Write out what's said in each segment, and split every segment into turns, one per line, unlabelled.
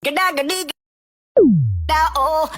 Geda gedi geda oh.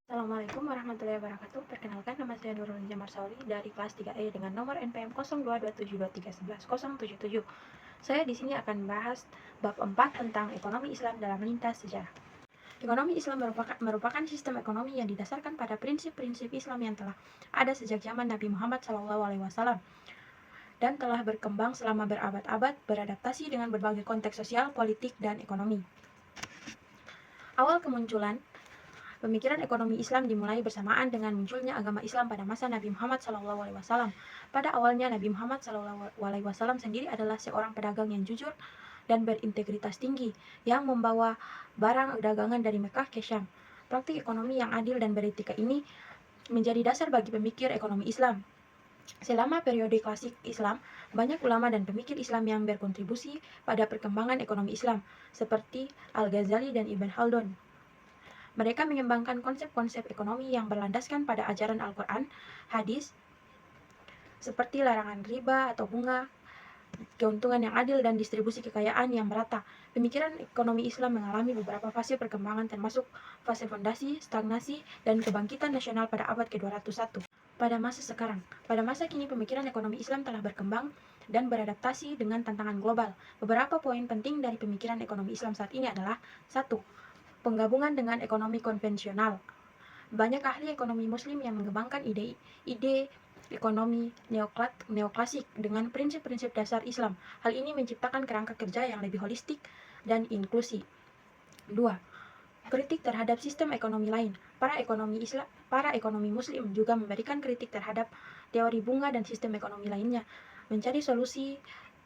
Assalamualaikum warahmatullahi wabarakatuh. Perkenalkan, nama saya Nurul Jamar Sauli dari kelas 3E dengan nomor NPM 0227231177. Saya di sini akan membahas bab 4 tentang ekonomi Islam dalam lintas sejarah. Ekonomi Islam merupakan sistem ekonomi yang didasarkan pada prinsip-prinsip Islam yang telah ada sejak zaman Nabi Muhammad SAW dan telah berkembang selama berabad-abad, beradaptasi dengan berbagai konteks sosial, politik, dan ekonomi. Awal kemunculan pemikiran ekonomi Islam dimulai bersamaan dengan munculnya agama Islam pada masa Nabi Muhammad SAW. Pada awalnya, Nabi Muhammad SAW sendiri adalah seorang pedagang yang jujur dan berintegritas tinggi yang membawa barang dagangan dari Mekah ke Syam. Praktik ekonomi yang adil dan beretika ini menjadi dasar bagi pemikir ekonomi Islam. Selama periode klasik Islam, banyak ulama dan pemikir Islam yang berkontribusi pada perkembangan ekonomi Islam, seperti Al-Ghazali dan Ibn Khaldun. Mereka mengembangkan konsep-konsep ekonomi yang berlandaskan pada ajaran Al-Quran, hadis, seperti larangan riba atau bunga, keuntungan yang adil, dan distribusi kekayaan yang merata. Pemikiran ekonomi Islam mengalami beberapa fase perkembangan termasuk fase fondasi, stagnasi, dan kebangkitan nasional pada abad ke-201. Pada masa kini pemikiran ekonomi Islam telah berkembang dan beradaptasi dengan tantangan global. Beberapa poin penting dari pemikiran ekonomi Islam saat ini adalah: 1. Penggabungan dengan ekonomi konvensional. Banyak ahli ekonomi muslim yang mengembangkan ide ekonomi neoklasik dengan prinsip-prinsip dasar Islam. Hal ini menciptakan kerangka kerja yang lebih holistik dan inklusi. 2. Kritik terhadap sistem ekonomi lain. Para ekonomi muslim juga memberikan kritik terhadap teori bunga dan sistem ekonomi lainnya, mencari solusi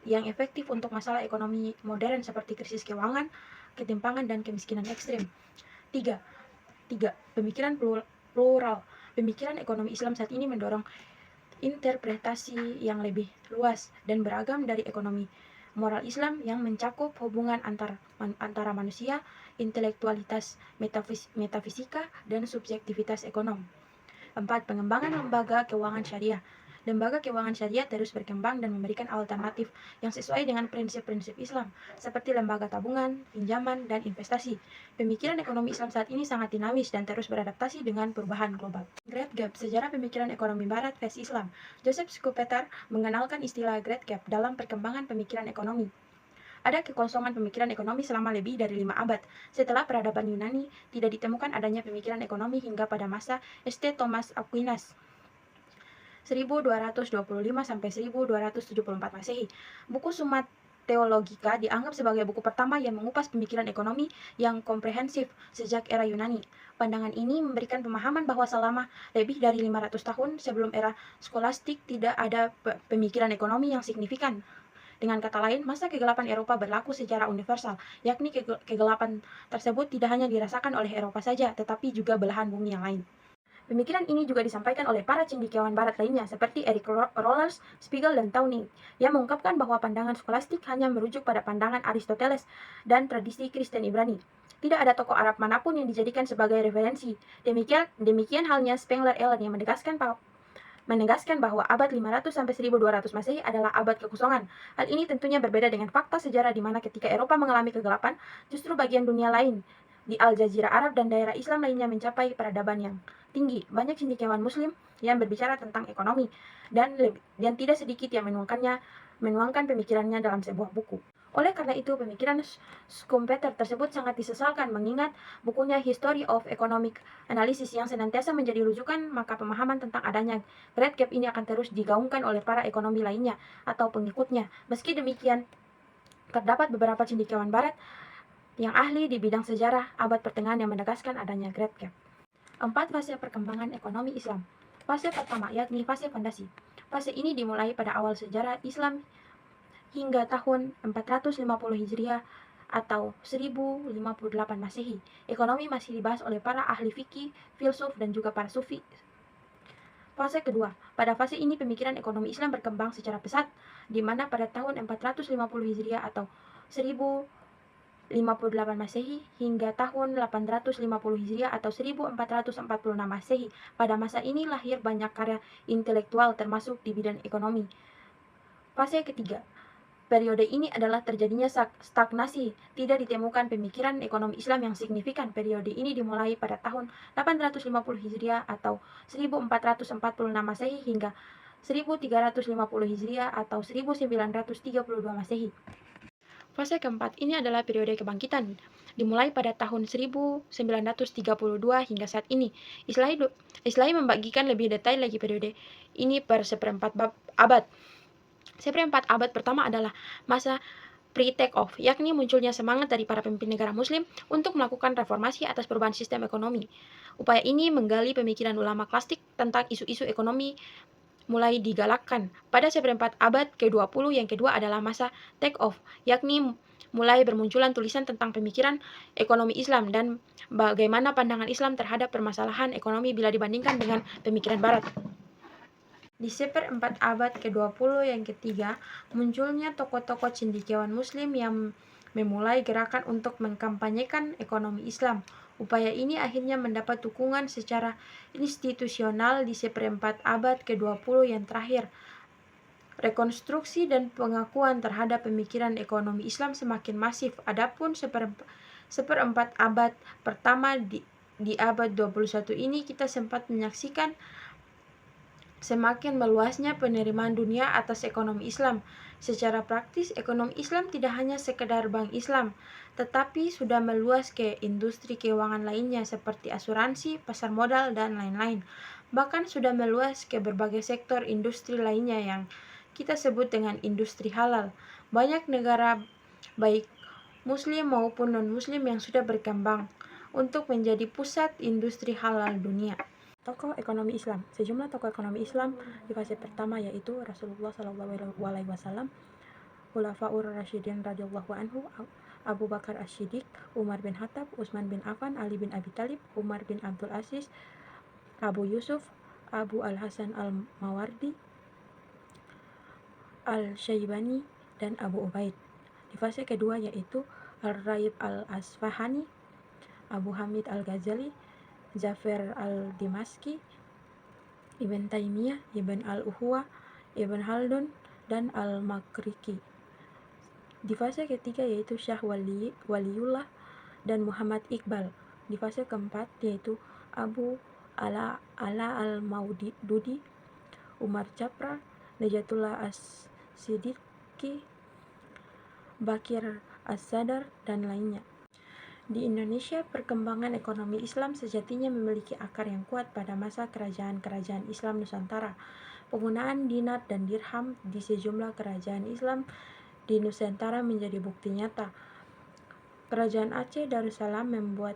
yang efektif untuk masalah ekonomi modern seperti krisis keuangan, ketimpangan, dan kemiskinan ekstrim. 3. Pemikiran plural. Pemikiran ekonomi Islam saat ini mendorong interpretasi yang lebih luas dan beragam dari ekonomi moral Islam yang mencakup hubungan antara manusia, intelektualitas, metafisika, dan subjektivitas ekonom. 4. Pengembangan lembaga keuangan syariah. Lembaga keuangan syariah terus berkembang dan memberikan alternatif yang sesuai dengan prinsip-prinsip Islam, seperti lembaga tabungan, pinjaman, dan investasi. Pemikiran ekonomi Islam saat ini sangat dinamis dan terus beradaptasi dengan perubahan global. Great Gap, sejarah pemikiran ekonomi Barat versi Islam. Joseph Schumpeter mengenalkan istilah Great Gap dalam perkembangan pemikiran ekonomi. Ada kekosongan pemikiran ekonomi selama lebih dari 5 abad. Setelah peradaban Yunani, tidak ditemukan adanya pemikiran ekonomi hingga pada masa St. Thomas Aquinas 1225–1274 Masehi. Buku Summa Theologica dianggap sebagai buku pertama yang mengupas pemikiran ekonomi yang komprehensif sejak era Yunani. Pandangan ini memberikan pemahaman bahwa selama lebih dari 500 tahun sebelum era skolastik tidak ada pemikiran ekonomi yang signifikan. Dengan kata lain, masa kegelapan Eropa berlaku secara universal, yakni kegelapan tersebut tidak hanya dirasakan oleh Eropa saja, tetapi juga belahan bumi yang lain. Pemikiran ini juga disampaikan oleh para cendekiawan barat lainnya seperti Eric Rollers, Spiegel, dan Taunig, yang mengungkapkan bahwa pandangan skolastik hanya merujuk pada pandangan Aristoteles dan tradisi Kristen Ibrani. Tidak ada tokoh Arab manapun yang dijadikan sebagai referensi. Demikian halnya Spengler Allen yang menegaskan bahwa abad 500–1200 Masehi adalah abad kekosongan. Hal ini tentunya berbeda dengan fakta sejarah di mana ketika Eropa mengalami kegelapan, justru bagian dunia lain di Al-Jazirah Arab dan daerah Islam lainnya mencapai peradaban yang tinggi. Banyak cendekiawan muslim yang berbicara tentang ekonomi dan tidak sedikit yang menuangkan pemikirannya dalam sebuah buku. Oleh karena itu, pemikiran Schumpeter tersebut sangat disesalkan mengingat bukunya History of Economic Analysis yang senantiasa menjadi rujukan, maka pemahaman tentang adanya Great Gap ini akan terus digaungkan oleh para ekonomi lainnya atau pengikutnya. Meski demikian, terdapat beberapa cendekiawan barat yang ahli di bidang sejarah abad pertengahan yang menegaskan adanya Great Gap. 4. Fase perkembangan ekonomi Islam. Fase pertama yakni fase fondasi. Fase ini dimulai pada awal sejarah Islam hingga tahun 450 Hijriah atau 1058 Masehi. Ekonomi masih dibahas oleh para ahli fikih, filsuf, dan juga para sufi. Fase kedua, pada fase ini pemikiran ekonomi Islam berkembang secara pesat, di mana pada tahun 450 Hijriah atau 1058 Masehi hingga tahun 850 Hijriah atau 1446 Masehi. Pada masa ini lahir banyak karya intelektual termasuk di bidang ekonomi. Fase ketiga, periode ini adalah terjadinya stagnasi, tidak ditemukan pemikiran ekonomi Islam yang signifikan. Periode ini dimulai pada tahun 850 Hijriah atau 1446 Masehi hingga 1350 Hijriah atau 1932 Masehi. Fase keempat ini adalah periode kebangkitan, dimulai pada tahun 1932 hingga saat ini. Islami membagikan lebih detail lagi periode ini per seperempat abad. Seperempat abad pertama adalah masa pre-take-off, yakni munculnya semangat dari para pemimpin negara muslim untuk melakukan reformasi atas perubahan sistem ekonomi. Upaya ini menggali pemikiran ulama klasik tentang isu-isu ekonomi mulai digalakkan. Pada seperempat abad ke-20 yang kedua adalah masa take-off, yakni mulai bermunculan tulisan tentang pemikiran ekonomi Islam dan bagaimana pandangan Islam terhadap permasalahan ekonomi bila dibandingkan dengan pemikiran Barat. Di seperempat abad ke-20 yang ketiga, munculnya tokoh-tokoh cendekiawan muslim yang memulai gerakan untuk mengkampanyekan ekonomi Islam. Upaya ini akhirnya mendapat dukungan secara institusional di seperempat abad ke-20 yang terakhir. Rekonstruksi dan pengakuan terhadap pemikiran ekonomi Islam semakin masif. Adapun seperempat abad pertama di abad 21 ini kita sempat menyaksikan semakin meluasnya penerimaan dunia atas ekonomi Islam. Secara praktis, ekonomi Islam tidak hanya sekedar bank Islam, tetapi sudah meluas ke industri keuangan lainnya seperti asuransi, pasar modal, dan lain-lain. Bahkan sudah meluas ke berbagai sektor industri lainnya yang kita sebut dengan industri halal. Banyak negara, baik Muslim maupun non-Muslim, yang sudah berkembang untuk menjadi pusat industri halal dunia. Tokoh ekonomi Islam. Sejumlah tokoh ekonomi Islam di fase pertama yaitu Rasulullah SAW, Khulafaur Rasyidin radhiyallahu anhu, Abu Bakar As-Siddiq, Umar bin Khattab, Utsman bin Affan, Ali bin Abi Thalib, Umar bin Abdul Aziz, Abu Yusuf, Abu Al-Hasan Al-Mawardi, Al-Syaibani, dan Abu Ubaid. Di fase kedua yaitu Al-Raib Al-Asfahani, Abu Hamid Al-Ghazali, Jafar al-Dimaski, Ibn Taimiyah, Ibn al-Uhwa, Ibn Haldun, dan al-Makriki. Di fase ketiga yaitu Syah Waliullah dan Muhammad Iqbal. Di fase keempat yaitu Abu Ala al-Maududi, Umar Japra, Najatullah As-Siddiqi, Bakir As-Sadar, dan lainnya. Di Indonesia, perkembangan ekonomi Islam sejatinya memiliki akar yang kuat pada masa kerajaan-kerajaan Islam Nusantara. Penggunaan dinar dan dirham di sejumlah kerajaan Islam di Nusantara menjadi bukti nyata. Kerajaan Aceh Darussalam membuat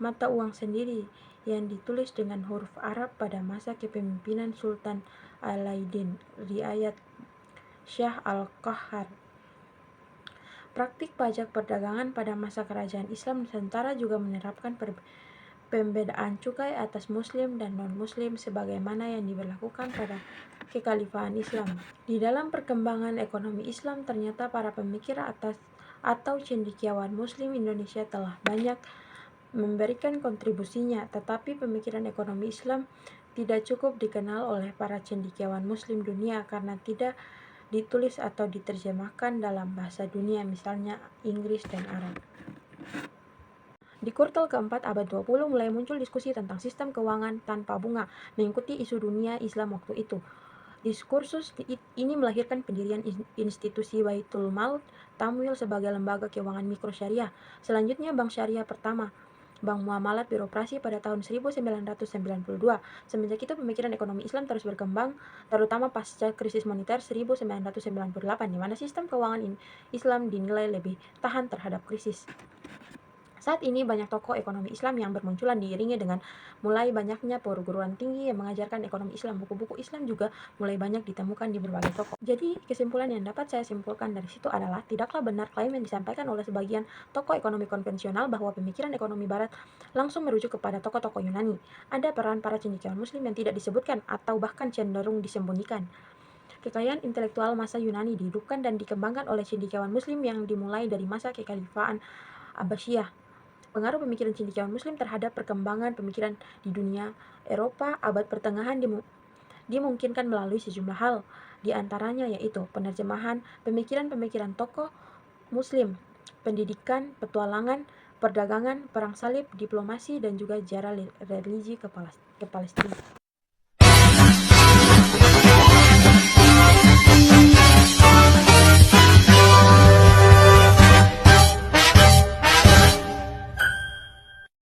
mata uang sendiri yang ditulis dengan huruf Arab pada masa kepemimpinan Sultan Alauddin Riayat Shah Al-Qahar. Praktik pajak perdagangan pada masa kerajaan Islam Nusantara juga menerapkan pembedaan cukai atas Muslim dan non-Muslim sebagaimana yang diberlakukan pada kekhalifahan Islam. Di dalam perkembangan ekonomi Islam, ternyata para pemikir atas atau cendekiawan Muslim Indonesia telah banyak memberikan kontribusinya, tetapi pemikiran ekonomi Islam tidak cukup dikenal oleh para cendekiawan Muslim dunia karena tidak ditulis atau diterjemahkan dalam bahasa dunia, misalnya Inggris dan Arab. Di kuartal keempat abad 20 mulai muncul diskusi tentang sistem keuangan tanpa bunga mengikuti isu dunia Islam waktu itu. Diskursus ini melahirkan pendirian institusi Baitul Mal Tamwil sebagai lembaga keuangan mikro syariah. Selanjutnya Bank Syariah pertama, Bank Muamalat beroperasi pada tahun 1992. Semenjak itu pemikiran ekonomi Islam terus berkembang, terutama pasca krisis moneter 1998, di mana sistem keuangan Islam dinilai lebih tahan terhadap krisis. Saat ini banyak tokoh ekonomi Islam yang bermunculan diiringi dengan mulai banyaknya perguruan tinggi yang mengajarkan ekonomi Islam. Buku-buku Islam juga mulai banyak ditemukan di berbagai toko. Jadi kesimpulan yang dapat saya simpulkan dari situ adalah tidaklah benar klaim yang disampaikan oleh sebagian tokoh ekonomi konvensional bahwa pemikiran ekonomi Barat langsung merujuk kepada tokoh-tokoh Yunani. Ada peran para cendekiawan Muslim yang tidak disebutkan atau bahkan cenderung disembunyikan. Kekayaan intelektual masa Yunani dihidupkan dan dikembangkan oleh cendekiawan Muslim yang dimulai dari masa kekhalifahan Abbasiyah. Pengaruh pemikiran cendekiawan Muslim terhadap perkembangan pemikiran di dunia Eropa abad pertengahan dimungkinkan melalui sejumlah hal, di antaranya yaitu penerjemahan pemikiran-pemikiran tokoh Muslim, pendidikan, petualangan, perdagangan, perang salib, diplomasi, dan juga sejarah religi ke Palestina.